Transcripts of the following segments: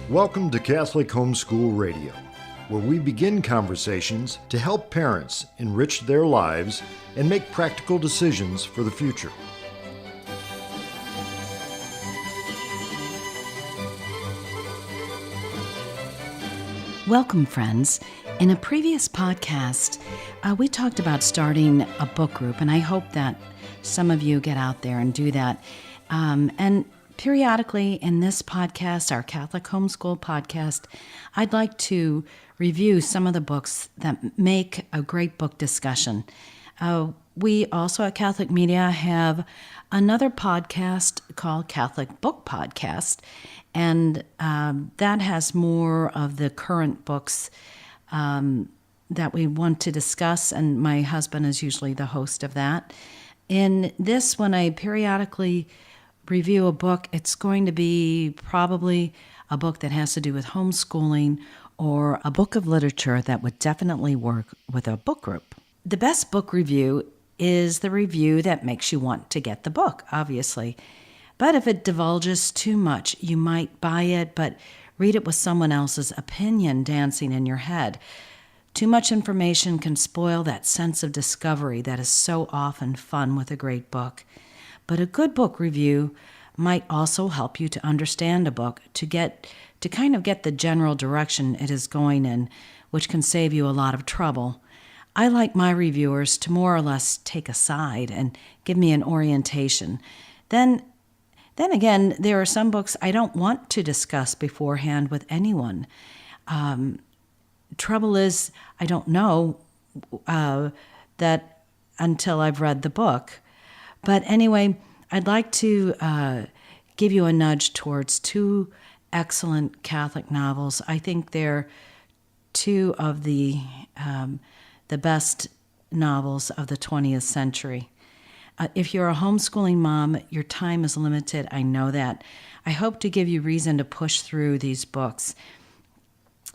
Welcome to Catholic Homeschool Radio, where we begin conversations to help parents enrich their lives and make practical decisions for the future. Welcome, friends. In a previous podcast, we talked about starting a book group, and I hope that some of you get out there and do that. And periodically in this podcast, our Catholic Homeschool podcast, I'd like to review some of the books that make a great book discussion. We also at Catholic Media have another podcast called Catholic Book Podcast, and that has more of the current books that we want to discuss, and my husband is usually the host of that. In this, when I periodically review a book, it's going to be probably a book that has to do with homeschooling or a book of literature that would definitely work with a book group. The best book review is the review that makes you want to get the book, obviously. But if it divulges too much, you might buy it, but read it with someone else's opinion dancing in your head. Too much information can spoil that sense of discovery that is so often fun with a great book. But a good book review might also help you to understand a book, to kind of get the general direction it is going in, which can save you a lot of trouble. I like my reviewers to more or less take a side and give me an orientation. Then again, there are some books I don't want to discuss beforehand with anyone. Trouble is, I don't know that until I've read the book. But anyway, I'd like to give you a nudge towards two excellent Catholic novels. I think they're two of the best novels of the 20th century. If you're a homeschooling mom, your time is limited. I know that. I hope to give you reason to push through these books.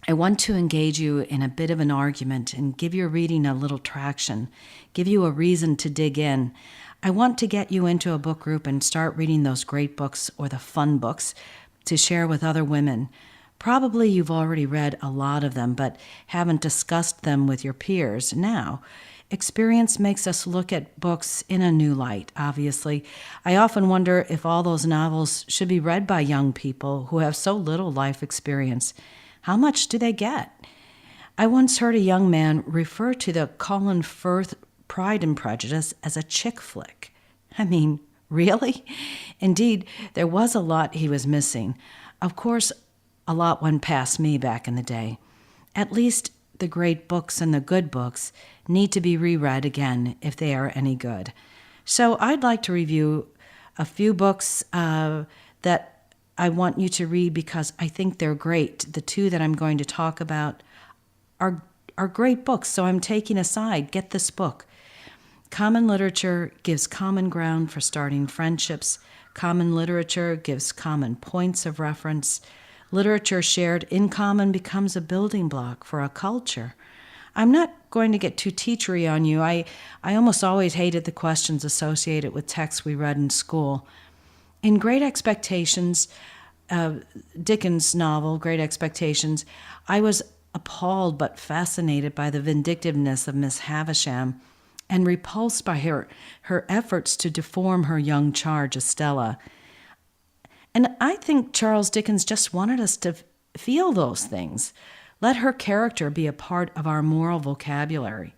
I want to engage you in a bit of an argument and give your reading a little traction, give you a reason to dig in. I want to get you into a book group and start reading those great books or the fun books to share with other women. Probably you've already read a lot of them, but haven't discussed them with your peers. Now, experience makes us look at books in a new light, obviously. I often wonder if all those novels should be read by young people who have so little life experience. How much do they get? I once heard a young man refer to the Colin Firth Pride and Prejudice as a chick flick. I mean, really? Indeed, there was a lot he was missing. Of course, a lot went past me back in the day. At least the great books and the good books need to be reread again if they are any good. So I'd like to review a few books that I want you to read because I think they're great. The two that I'm going to talk about are great books, so I'm taking a side. Get this book. Common literature gives common ground for starting friendships. Common literature gives common points of reference. Literature shared in common becomes a building block for a culture. I'm not going to get too teachery on you. I almost always hated the questions associated with texts we read in school. In Great Expectations, Dickens' novel, Great Expectations, I was appalled but fascinated by the vindictiveness of Miss Havisham and repulsed by her efforts to deform her young charge, Estella. And I think Charles Dickens just wanted us to feel those things. Let her character be a part of our moral vocabulary.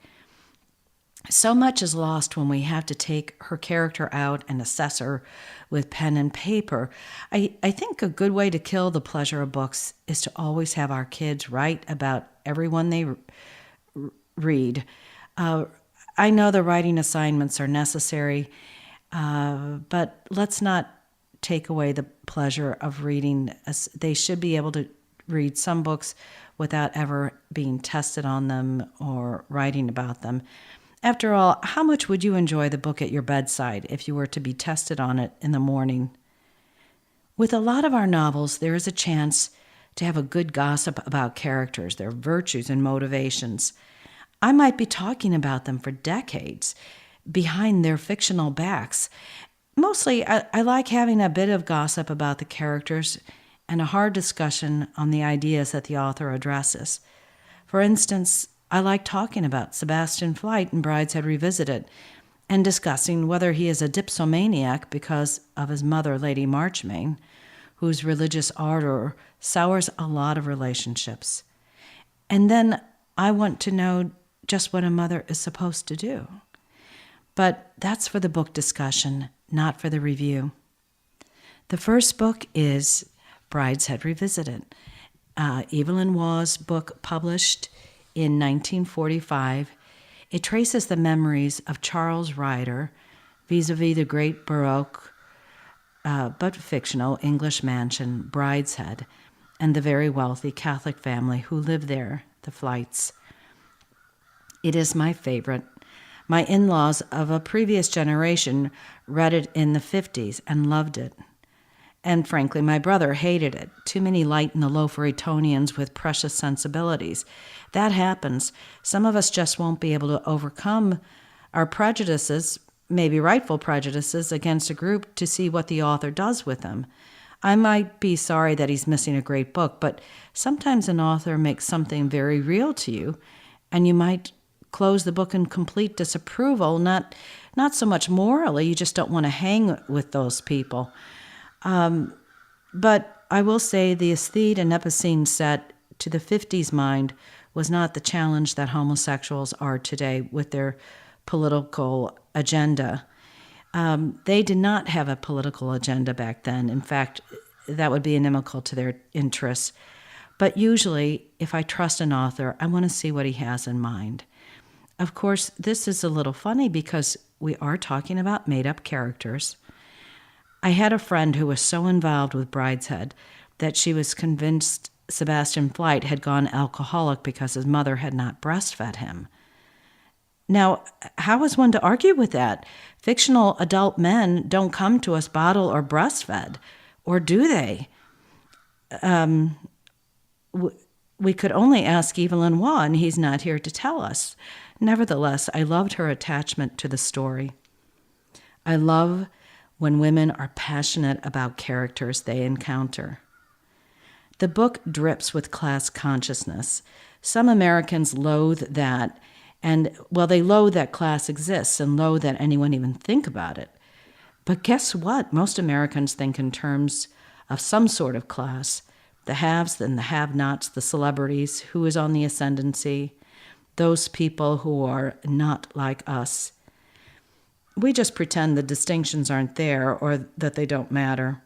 So much is lost when we have to take her character out and assess her with pen and paper. I think a good way to kill the pleasure of books is to always have our kids write about everyone they read. I know the writing assignments are necessary, but let's not take away the pleasure of reading. They should be able to read some books without ever being tested on them or writing about them. After all, how much would you enjoy the book at your bedside if you were to be tested on it in the morning? With a lot of our novels, there is a chance to have a good gossip about characters, their virtues and motivations. I might be talking about them for decades behind their fictional backs. Mostly, I like having a bit of gossip about the characters and a hard discussion on the ideas that the author addresses. For instance, I like talking about Sebastian Flyte in Brideshead Revisited and discussing whether he is a dipsomaniac because of his mother, Lady Marchmain, whose religious ardor sours a lot of relationships. And then I want to know just what a mother is supposed to do. But that's for the book discussion, not for the review. The first book is Brideshead Revisited, Evelyn Waugh's book published in 1945. It traces the memories of Charles Ryder vis-a-vis the great Baroque, but fictional English mansion, Brideshead, and the very wealthy Catholic family who lived there, the Flytes. It is my favorite. My in-laws of a previous generation read it in the 50s and loved it. And frankly, my brother hated it. Too many light-in-the-loaf Etonians with precious sensibilities. That happens. Some of us just won't be able to overcome our prejudices, maybe rightful prejudices, against a group to see what the author does with them. I might be sorry that he's missing a great book, but sometimes an author makes something very real to you, and you might close the book in complete disapproval, not so much morally, you just don't want to hang with those people. But I will say the aesthete and epicene set to the 50s mind was not the challenge that homosexuals are today with their political agenda. They did not have a political agenda back then. In fact, that would be inimical to their interests. But usually, if I trust an author, I want to see what he has in mind. Of course, this is a little funny because we are talking about made-up characters. I had a friend who was so involved with Brideshead that she was convinced Sebastian Flyte had gone alcoholic because his mother had not breastfed him. Now, how is one to argue with that? Fictional adult men don't come to us bottle or breastfed, or do they? We could only ask Evelyn Waugh, and he's not here to tell us. Nevertheless, I loved her attachment to the story. I love when women are passionate about characters they encounter. The book drips with class consciousness. Some Americans loathe that, and, well, they loathe that class exists and loathe that anyone even think about it. But guess what? Most Americans think in terms of some sort of class. The haves and the have-nots, the celebrities, who is on the ascendancy, those people who are not like us. We just pretend the distinctions aren't there or that they don't matter.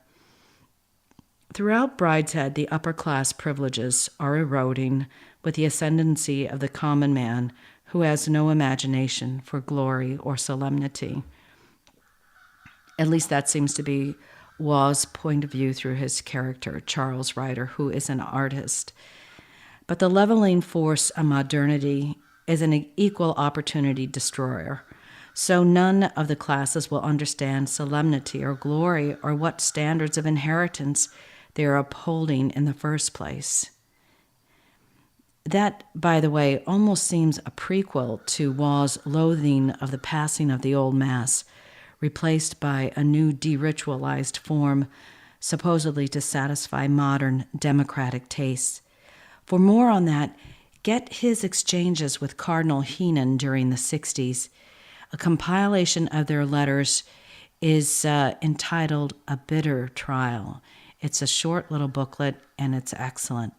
Throughout Brideshead, the upper-class privileges are eroding with the ascendancy of the common man who has no imagination for glory or solemnity. At least that seems to be Waugh's point of view through his character, Charles Ryder, who is an artist. But the leveling force of modernity is an equal opportunity destroyer. So none of the classes will understand solemnity or glory or what standards of inheritance they are upholding in the first place. That, by the way, almost seems a prequel to Waugh's loathing of the passing of the old Mass, replaced by a new de-ritualized form, supposedly to satisfy modern democratic tastes. For more on that, get his exchanges with Cardinal Heenan during the 60s. A compilation of their letters is entitled A Bitter Trial. It's a short little booklet, and it's excellent.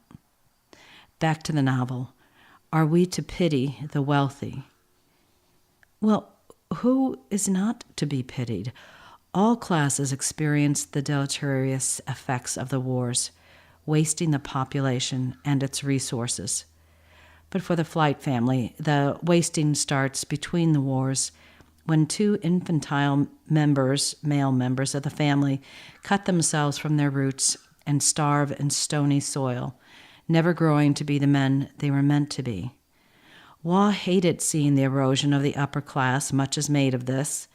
Back to the novel. Are we to pity the wealthy? Well, who is not to be pitied? All classes experience the deleterious effects of the wars, wasting the population and its resources. But for the Flyte family, the wasting starts between the wars when two infantile members, male members of the family, cut themselves from their roots and starve in stony soil, never growing to be the men they were meant to be. Waugh hated seeing the erosion of the upper class, much is made of this,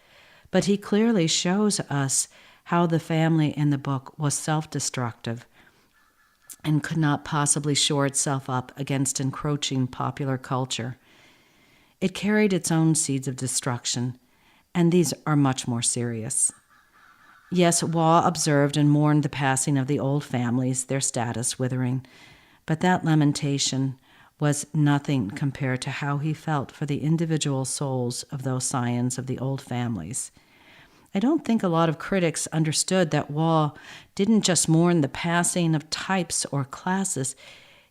but he clearly shows us how the family in the book was self-destructive and could not possibly shore itself up against encroaching popular culture. It carried its own seeds of destruction, and these are much more serious. Yes, Waugh observed and mourned the passing of the old families, their status withering. But that lamentation was nothing compared to how he felt for the individual souls of those scions of the old families. I don't think a lot of critics understood that Waugh didn't just mourn the passing of types or classes.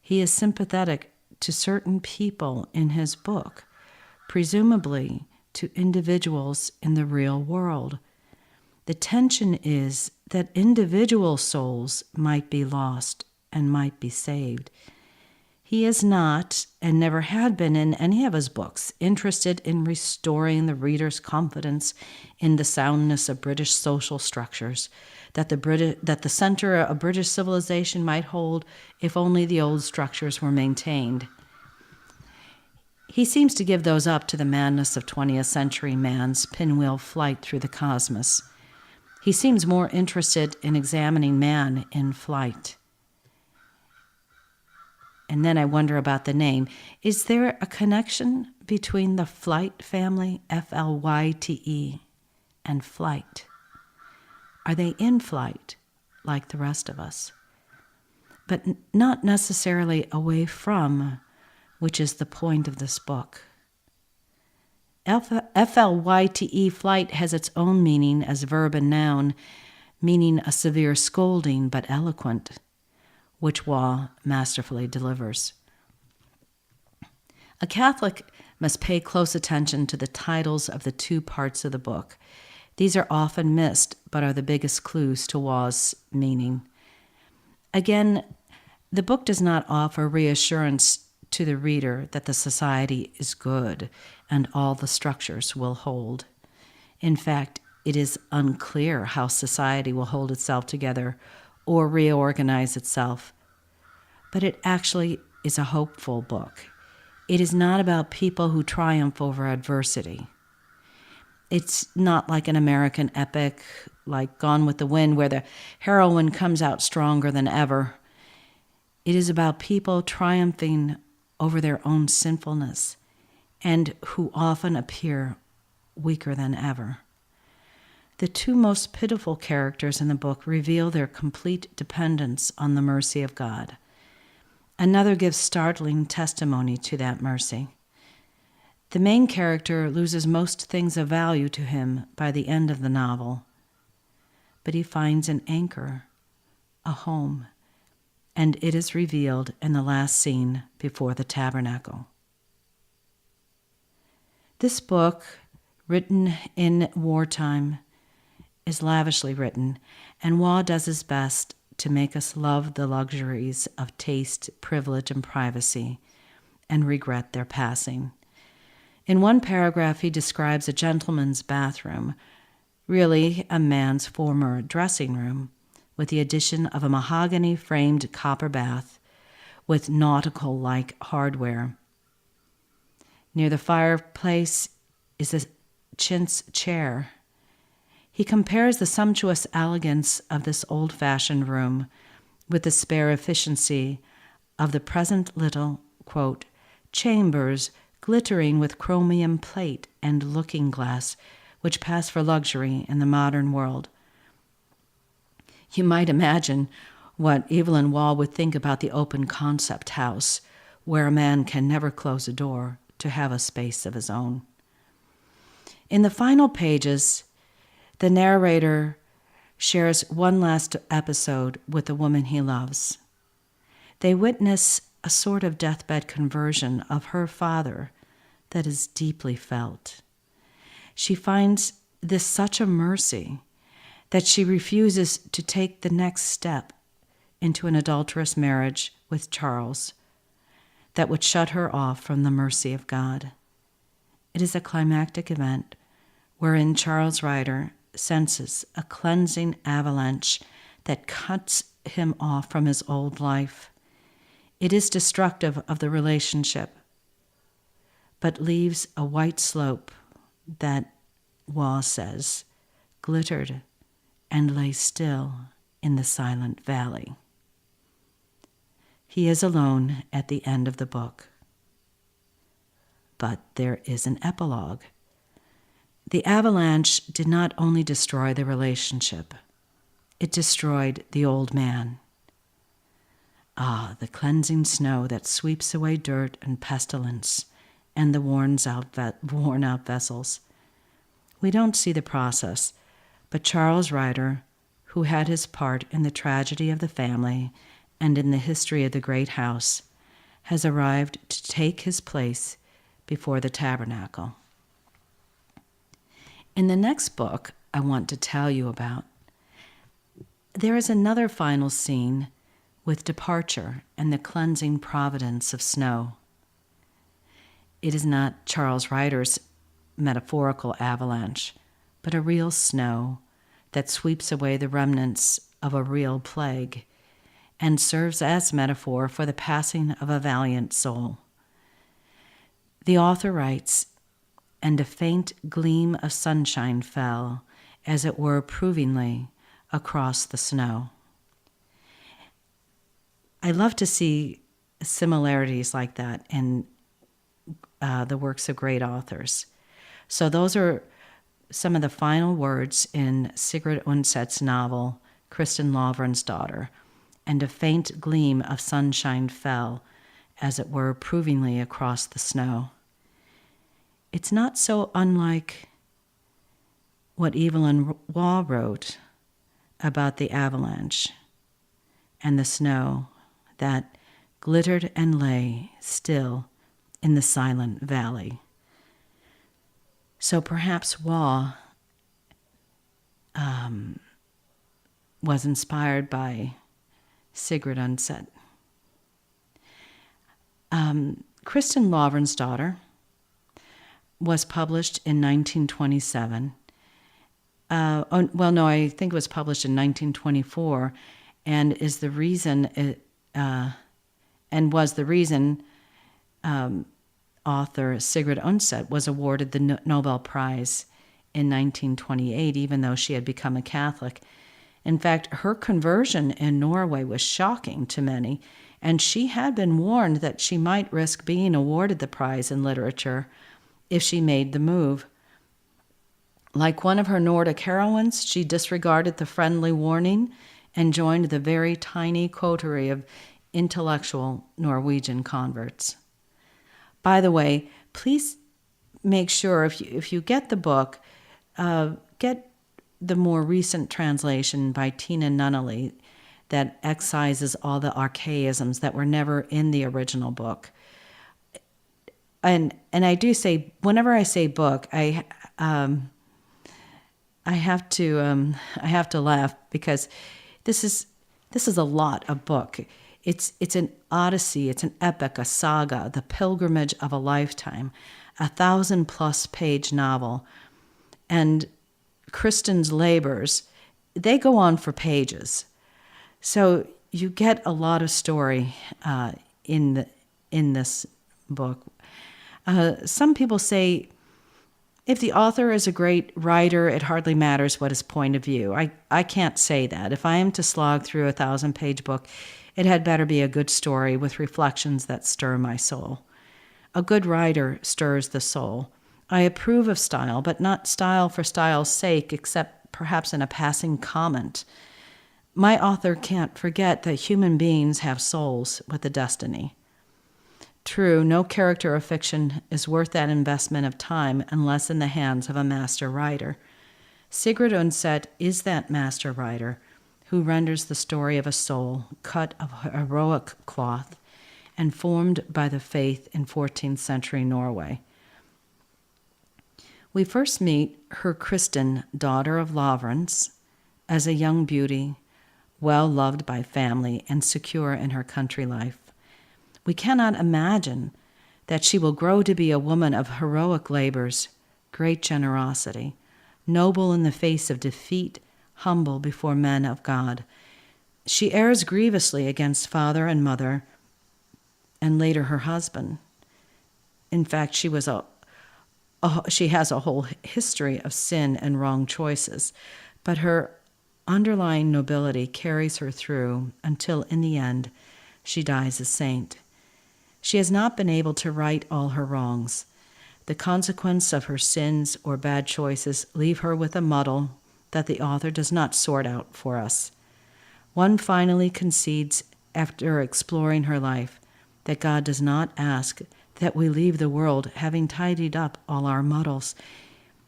He is sympathetic to certain people in his book, presumably to individuals in the real world. The tension is that individual souls might be lost and might be saved. He is not, and never had been in any of his books, interested in restoring the reader's confidence in the soundness of British social structures that the center of British civilization might hold if only the old structures were maintained. He seems to give those up to the madness of 20th century man's pinwheel flight through the cosmos. He seems more interested in examining man in flight. And then I wonder about the name. Is there a connection between the Flyte family, Flyte, and flight? Are they in flight like the rest of us? But not necessarily away from, which is the point of this book. Flyte, flight, has its own meaning as verb and noun, meaning a severe scolding but eloquent, which Waugh masterfully delivers. A Catholic must pay close attention to the titles of the two parts of the book. These are often missed, but are the biggest clues to Waugh's meaning. Again, the book does not offer reassurance to the reader that the society is good and all the structures will hold. In fact, it is unclear how society will hold itself together or reorganize itself. But it actually is a hopeful book. It is not about people who triumph over adversity. It's not like an American epic like Gone with the Wind, where the heroine comes out stronger than ever. It is about people triumphing over their own sinfulness and who often appear weaker than ever. The two most pitiful characters in the book reveal their complete dependence on the mercy of God. Another gives startling testimony to that mercy. The main character loses most things of value to him by the end of the novel, but he finds an anchor, a home, and it is revealed in the last scene before the tabernacle. This book, written in wartime, is lavishly written, and Waugh does his best to make us love the luxuries of taste, privilege, and privacy, and regret their passing. In one paragraph, he describes a gentleman's bathroom, really a man's former dressing room, with the addition of a mahogany-framed copper bath with nautical-like hardware. Near the fireplace is a chintz chair. He compares the sumptuous elegance of this old-fashioned room with the spare efficiency of the present little, quote, chambers glittering with chromium plate and looking-glass, which pass for luxury in the modern world. You might imagine what Evelyn Waugh would think about the open concept house, where a man can never close a door to have a space of his own. In the final pages, the narrator shares one last episode with the woman he loves. They witness a sort of deathbed conversion of her father that is deeply felt. She finds this such a mercy that she refuses to take the next step into an adulterous marriage with Charles that would shut her off from the mercy of God. It is a climactic event wherein Charles Ryder senses a cleansing avalanche that cuts him off from his old life. It is destructive of the relationship, but leaves a white slope that, Waugh says, glittered and lay still in the silent valley. He is alone at the end of the book. But there is an epilogue. The avalanche did not only destroy the relationship, it destroyed the old man. Ah, the cleansing snow that sweeps away dirt and pestilence and the worn out vessels. We don't see the process, but Charles Ryder, who had his part in the tragedy of the family and in the history of the great house, has arrived to take his place before the tabernacle. In the next book I want to tell you about, there is another final scene with departure and the cleansing providence of snow. It is not Charles Ryder's metaphorical avalanche, but a real snow that sweeps away the remnants of a real plague and serves as metaphor for the passing of a valiant soul. The author writes, "And a faint gleam of sunshine fell, as it were approvingly, across the snow." I love to see similarities like that in the works of great authors. So those are some of the final words in Sigrid Undset's novel, Kristin Lavransdatter, Daughter, "And a faint gleam of sunshine fell, as it were approvingly across the snow." It's not so unlike what Evelyn Waugh wrote about the avalanche and the snow that glittered and lay still in the silent valley. So perhaps Waugh was inspired by Sigrid Undset. Kristin Lavransdatter, Daughter was published in 1927. I think it was published in 1924, and is the reason author Sigrid Undset was awarded the Nobel Prize in 1928, even though she had become a Catholic. In fact, her conversion in Norway was shocking to many, and she had been warned that she might risk being awarded the prize in literature if she made the move. Like one of her Nordic heroines, she disregarded the friendly warning and joined the very tiny coterie of intellectual Norwegian converts. By the way, please make sure if you get the book, get the more recent translation by Tina Nunnally that excises all the archaisms that were never in the original book. And I do say, whenever I say book, I have to laugh, because this is a lot of book. It's an odyssey, it's an epic, a saga, the pilgrimage of a lifetime, 1,000+ page novel. And Kristin's labors, they go on for pages. So you get a lot of story in this book. Some people say, if the author is a great writer, it hardly matters what his point of view. I can't say that. If I am to slog through a 1,000-page book, it had better be a good story with reflections that stir my soul. A good writer stirs the soul. I approve of style, but not style for style's sake, except perhaps in a passing comment. My author can't forget that human beings have souls with a destiny. True, no character of fiction is worth that investment of time unless in the hands of a master writer. Sigrid Undset is that master writer who renders the story of a soul cut of heroic cloth and formed by the faith in 14th century Norway. We first meet her Kristin, daughter of Lavrans, as a young beauty, well loved by family and secure in her country life. We cannot imagine that she will grow to be a woman of heroic labors, great generosity, noble in the face of defeat, humble before men of God. She errs grievously against father and mother, and later her husband. In fact, she has a whole history of sin and wrong choices, but her underlying nobility carries her through until, in the end, she dies a saint. She has not been able to right all her wrongs, The consequence of her sins or bad choices leave her with a muddle that the author does not sort out for us. One finally concedes, after exploring her life, that God does not ask that we leave the world having tidied up all our muddles.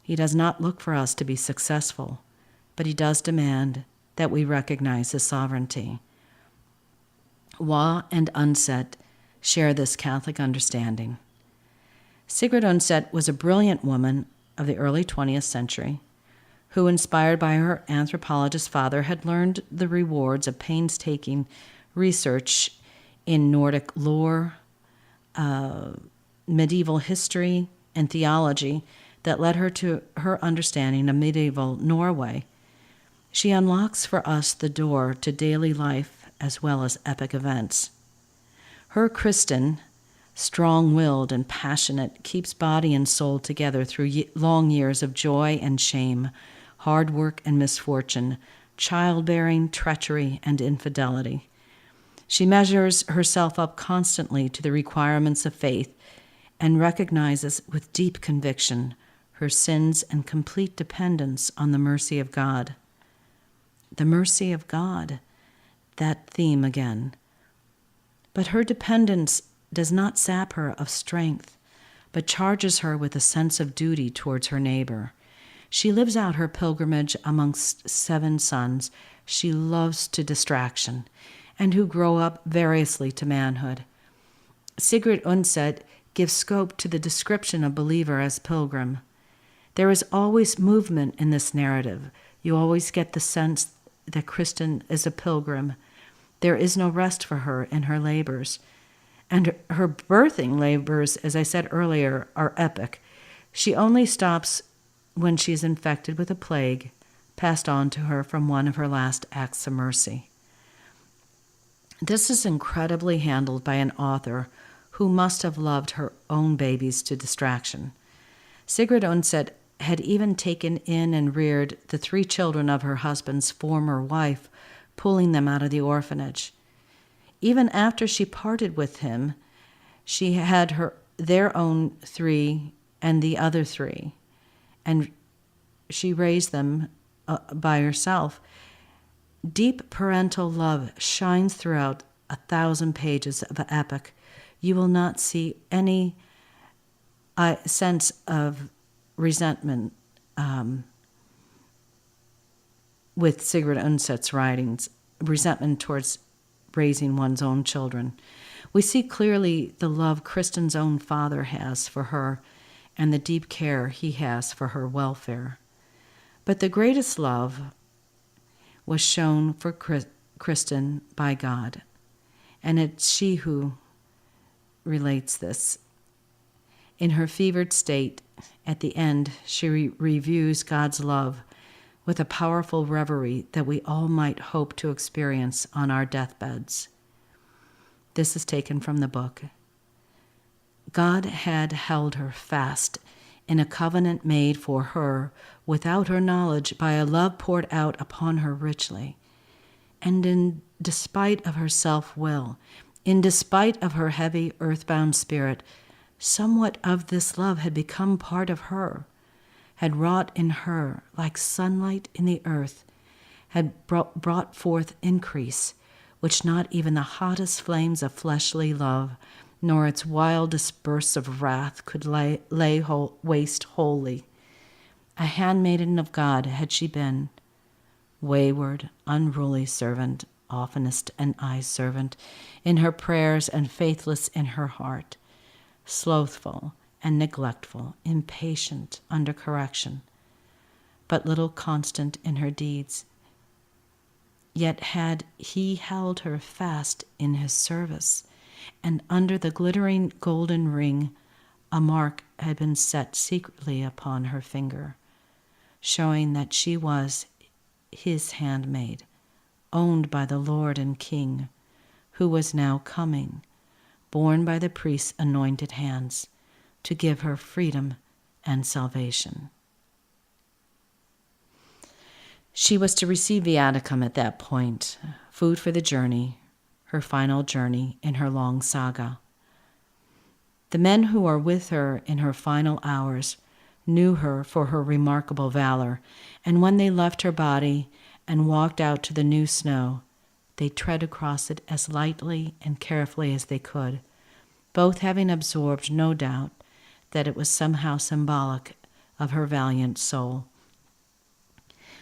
He does not look for us to be successful, but he does demand that we recognize his sovereignty. Waugh and Undset share this Catholic understanding. Sigrid Undset was a brilliant woman of the early 20th century who, inspired by her anthropologist father, had learned the rewards of painstaking research in Nordic lore, medieval history, and theology that led her to her understanding of medieval Norway. She unlocks for us the door to daily life as well as epic events. Her Kristen, strong-willed and passionate, keeps body and soul together through long years of joy and shame, hard work and misfortune, childbearing, treachery, and infidelity. She measures herself up constantly to the requirements of faith and recognizes with deep conviction her sins and complete dependence on the mercy of God. The mercy of God, that theme again. But her dependence does not sap her of strength, but charges her with a sense of duty towards her neighbor. She lives out her pilgrimage amongst 7 sons she loves to distraction, and who grow up variously to manhood. Sigrid Undset gives scope to the description of believer as pilgrim. There is always movement in this narrative. You always get the sense that Kristen is a pilgrim. There is no rest for her in her labors. And her birthing labors, as I said earlier, are epic. She only stops when she is infected with a plague passed on to her from one of her last acts of mercy. This is incredibly handled by an author who must have loved her own babies to distraction. Sigrid Undset had even taken in and reared the 3 children of her husband's former wife, pulling them out of the orphanage. Even after she parted with him, she had their own 3 and the other 3, and she raised them by herself. Deep parental love shines throughout 1,000 pages of epic. You will not see any sense of resentment with Sigrid Undset's writings, resentment towards raising one's own children. We see clearly the love Kristen's own father has for her and the deep care he has for her welfare. But the greatest love was shown for Kristen by God, and it's she who relates this. In her fevered state, at the end, she reviews God's love with a powerful reverie that we all might hope to experience on our deathbeds. This is taken from the book. God had held her fast in a covenant made for her without her knowledge by a love poured out upon her richly. And in despite of her self-will, in despite of her heavy earthbound spirit, somewhat of this love had become part of her, had wrought in her like sunlight in the earth, had brought forth increase, which not even the hottest flames of fleshly love, nor its wildest bursts of wrath could lay waste wholly. A handmaiden of God had she been, wayward, unruly servant, oftenest an eye-servant in her prayers and faithless in her heart, slothful and neglectful, impatient under correction, but little constant in her deeds. Yet had he held her fast in his service, and under the glittering golden ring a mark had been set secretly upon her finger, showing that she was his handmaid, owned by the Lord and King, who was now coming, borne by the priest's anointed hands, to give her freedom and salvation. She was to receive viaticum at that point, food for the journey, her final journey in her long saga. The men who are with her in her final hours knew her for her remarkable valor, and when they left her body and walked out to the new snow, they tread across it as lightly and carefully as they could, both having absorbed, no doubt, that it was somehow symbolic of her valiant soul.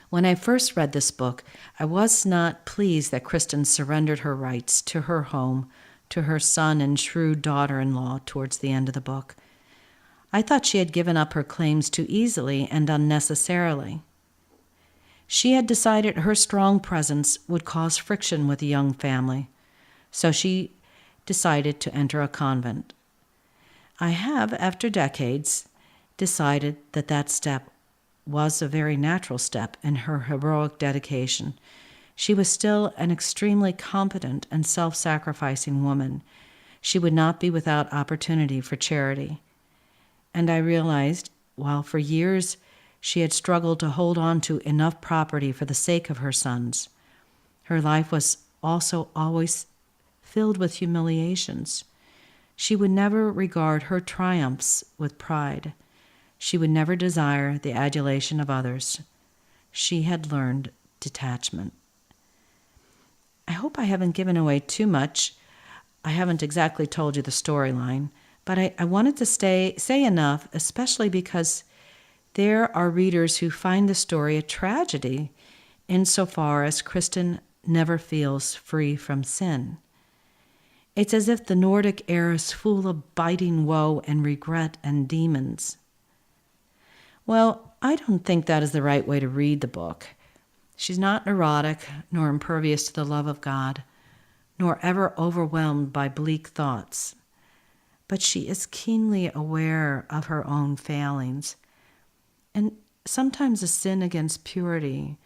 When I first read this book, I was not pleased that Kristen surrendered her rights to her home, to her son and shrewd daughter-in-law towards the end of the book. I thought she had given up her claims too easily and unnecessarily. She had decided her strong presence would cause friction with the young family, so she decided to enter a convent. I have, after decades, decided that that step was a very natural step in her heroic dedication. She was still an extremely competent and self-sacrificing woman. She would not be without opportunity for charity. And I realized, while for years she had struggled to hold on to enough property for the sake of her sons, her life was also always filled with humiliations. She would never regard her triumphs with pride. She would never desire the adulation of others. She had learned detachment. I hope I haven't given away too much. I haven't exactly told you the storyline, but I wanted to say enough, especially because there are readers who find the story a tragedy insofar as Kristen never feels free from sin. It's as if the Nordic air is full of biting woe and regret and demons. Well, I don't think that is the right way to read the book. She's not neurotic, nor impervious to the love of God, nor ever overwhelmed by bleak thoughts. But she is keenly aware of her own failings. And sometimes a sin against purity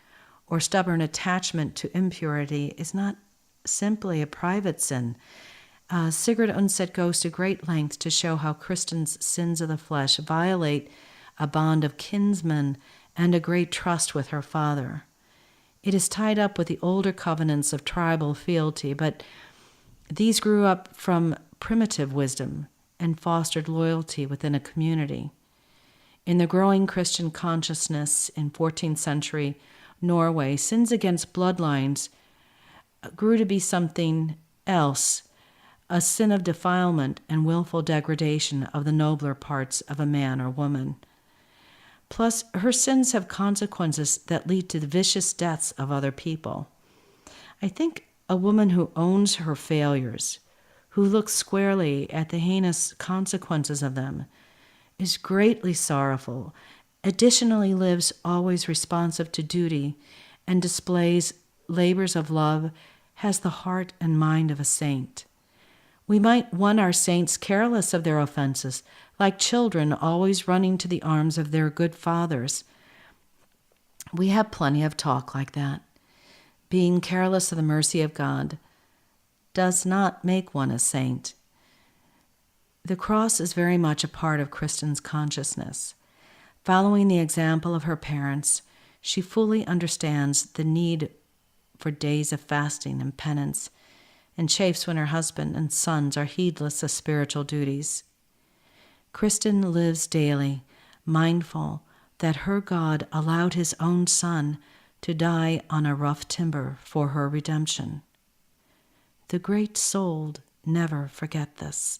or stubborn attachment to impurity is not simply a private sin. Sigrid Undset goes to great lengths to show how Kristen's sins of the flesh violate a bond of kinsmen and a great trust with her father. It is tied up with the older covenants of tribal fealty, but these grew up from primitive wisdom and fostered loyalty within a community. In the growing Christian consciousness in 14th century Norway, sins against bloodlines grew to be something else, a sin of defilement and willful degradation of the nobler parts of a man or woman. Plus, her sins have consequences that lead to the vicious deaths of other people. I think a woman who owns her failures, who looks squarely at the heinous consequences of them, is greatly sorrowful, additionally lives always responsive to duty, and displays labors of love, has the heart and mind of a saint. We might want our saints careless of their offenses, like children always running to the arms of their good fathers. We have plenty of talk like that. Being careless of the mercy of God does not make one a saint. The cross is very much a part of Kristen's consciousness. Following the example of her parents, she fully understands the need for days of fasting and penance, and chafes when her husband and sons are heedless of spiritual duties. Kristen lives daily, mindful that her God allowed his own son to die on a rough timber for her redemption. The great soul never forget this.